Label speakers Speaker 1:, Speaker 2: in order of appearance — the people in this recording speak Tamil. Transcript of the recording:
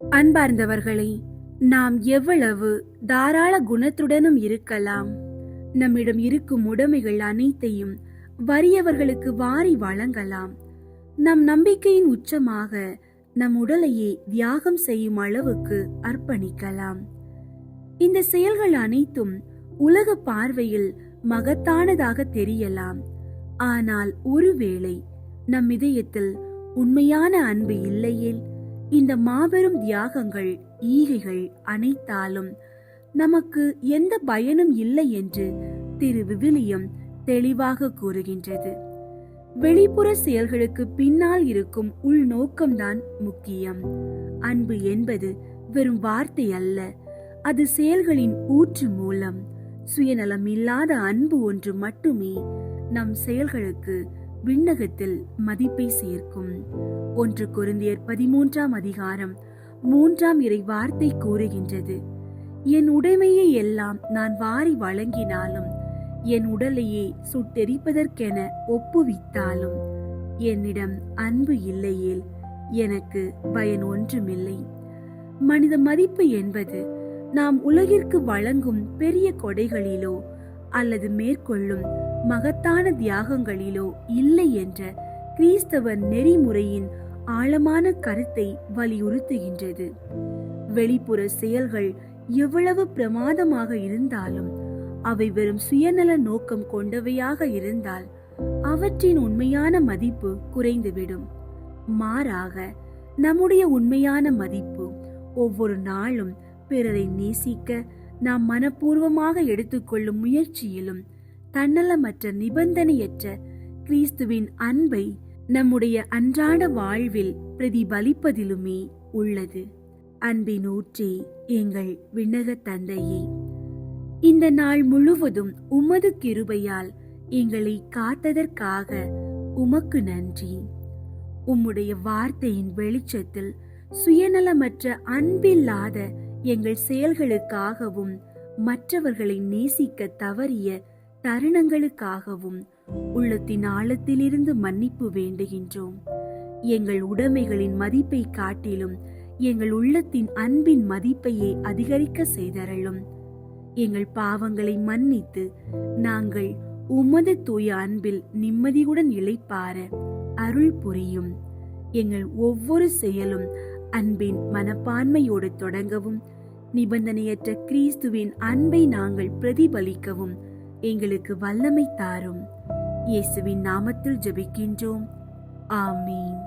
Speaker 1: அன்பார்ந்தவர்களே, நாம் எவ்வளவு தாராள குணத்துடனும் இருக்கலாம். நம்மிடம் இருக்கும் உடைமைகள் அனைத்தையும் வறியவர்களுக்கு வாரி வழங்கலாம். நம் நம்பிக்கையின் உச்சமாக நம் உடலையே தியாகம் செய்யும் அளவுக்கு அர்ப்பணிக்கலாம். இந்த செயல்கள் அனைத்தும் உலக பார்வையில் மகத்தானதாக தெரியலாம். ஆனால் ஒருவேளை நம் இதயத்தில் உண்மையான அன்பு இல்லையேல், இந்த மாபெரும் தியாகங்கள், ஈகைகள் அனைத்தாலும் நமக்கு எந்த பயனும் இல்லை என்று திரு விவிலியம் தெளிவாக கூறுகின்றது. வெளிப்புற செயல்களுக்கு பின்னால் இருக்கும் உள்நோக்கம்தான் முக்கியம். அன்பு என்பது வெறும் வார்த்தை அல்ல, அது செயல்களின் ஊற்று மூலம். சுயநலம் இல்லாத அன்பு ஒன்று மட்டுமே நம் செயல்களுக்கு விண்ணகத்தில் மதிப்பை சேர்க்கும். 1 கொரிந்தியர் 13ஆம் அதிகாரம் 3ஆம் இறை வார்த்தை கூறுகின்றது, என் உடைமையை எல்லாம் நான் வாரி வழங்கினாலும், என் உடலையே சுட்டெரிப்பதற்கென ஒப்புவித்தாலும், என்னிடம் அன்பு இல்லையேல் எனக்கு பயன் ஒன்றுமில்லை. மனித மதிப்பு என்பது நாம் உலகிற்கு வழங்கும் பெரிய கொடைகளிலோ அல்லது மேற்கொள்ளும் மகத்தான தியாகங்களிலோ இல்லை என்ற கிறிஸ்தவ நெறிமுறையின் ஆழமான கருத்தை வலியுறுத்துகின்றது. வெளிப்புற செயல்கள் எவ்வளவு பிரமாதமாக இருந்தாலும், அவை வெறும் சுயநல நோக்கம் கொண்டவையாக இருந்தால் அவற்றின் உண்மையான மதிப்பு குறைந்துவிடும். மாறாக, நம்முடைய உண்மையான மதிப்பு ஒவ்வொரு நாளும் பிறரை நேசிக்க நாம் மனப்பூர்வமாக எடுத்துக்கொள்ளும் முயற்சியிலும், தன்னலமற்ற நிபந்தனையற்ற கிறிஸ்துவின் அன்பை நம்முடைய அன்றாட வாழ்வில் பிரதிபலிப்பதிலுமே உள்ளது. அன்பின் ஊற்றே எங்கள் விண்ணக தந்தையே, இந்த நாள் முழுவதும் உமது கிருபையால் எங்களை காத்ததற்காக உமக்கு நன்றி. உம்முடைய வார்த்தையின் வெளிச்சத்தில் சுயநலமற்ற அன்பில்லாத எங்கள் செயல்களுக்காகவும், மற்றவர்களை நேசிக்க தவறிய தருணங்களுக்காகவும் உள்ளத்தின் ஆழத்திலிருந்து மன்னிப்பு வேண்டுகின்றோம். எங்கள் உடைமைகளின் மதிப்பை காட்டிலும் எங்கள் உள்ளத்தின் அன்பின் மதிப்பையே அதிகரிக்க செய்தருளும். எங்கள் பாவங்களை மன்னித்து நாங்கள் உமது தூய அன்பில் நிம்மதியுடன் இளைப்பாற அருள் புரியும். எங்கள் ஒவ்வொரு செயலும் அன்பின் மனப்பான்மையோடு தொடங்கவும், நிபந்தனையற்ற கிறிஸ்துவின் அன்பை நாங்கள் பிரதிபலிக்கவும் எங்களுக்கு வல்லமை தாரும். இயேசுவின் நாமத்தில் ஜெபிக்கின்றோம். ஆமீன்.